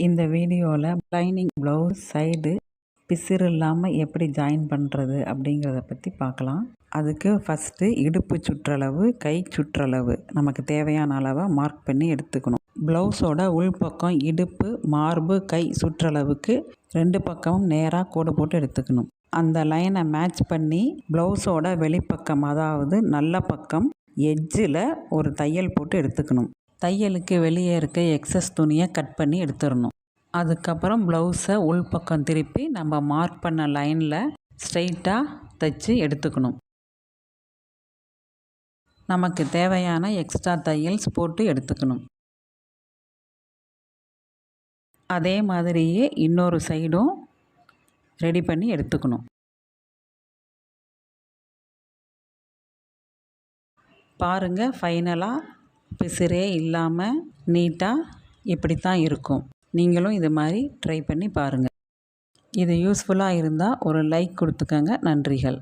இந்த வீடியோவில் lining blouse side பிசிறு இல்லாமல் எப்படி ஜாயின் பண்ணுறது அப்படிங்கிறத பற்றி பார்க்கலாம். அதுக்கு ஃபஸ்ட்டு இடுப்பு சுற்றளவு, கை சுற்றளவு நமக்கு தேவையான அளவை மார்க் பண்ணி எடுத்துக்கணும். ப்ளவுஸோட உள்பக்கம் இடுப்பு, மார்பு, கை சுற்றளவுக்கு 2 பக்கமும் நேராக கோடு போட்டு எடுத்துக்கணும். அந்த லைனை மேட்ச் பண்ணி ப்ளவுஸோட வெளிப்பக்கம், அதாவது நல்ல பக்கம் எட்ஜில் ஒரு தையல் போட்டு எடுத்துக்கணும். தையலுக்கு வெளியே இருக்க எக்ஸஸ் துணியை கட் பண்ணி எடுத்துடணும். அதுக்கப்புறம் ப்ளவுஸை உள்பக்கம் திருப்பி நம்ம மார்க் பண்ண லைனில் ஸ்ட்ரெயிட்டாக தைச்சி எடுத்துக்கணும். நமக்கு தேவையான எக்ஸ்ட்ரா தையல்ஸ் போட்டு எடுத்துக்கணும். அதே மாதிரியே இன்னொரு சைடும் ரெடி பண்ணி எடுத்துக்கணும். பாருங்கள், ஃபைனலாக பிசிறே இல்லாமல் நீட்டாக இப்படித்தான் இருக்கும். நீங்களும் இது மாதிரி ட்ரை பண்ணி பாருங்கள். இது யூஸ்ஃபுல்லாக இருந்தால் ஒரு லைக் கொடுத்துக்கங்க. நன்றிகள்.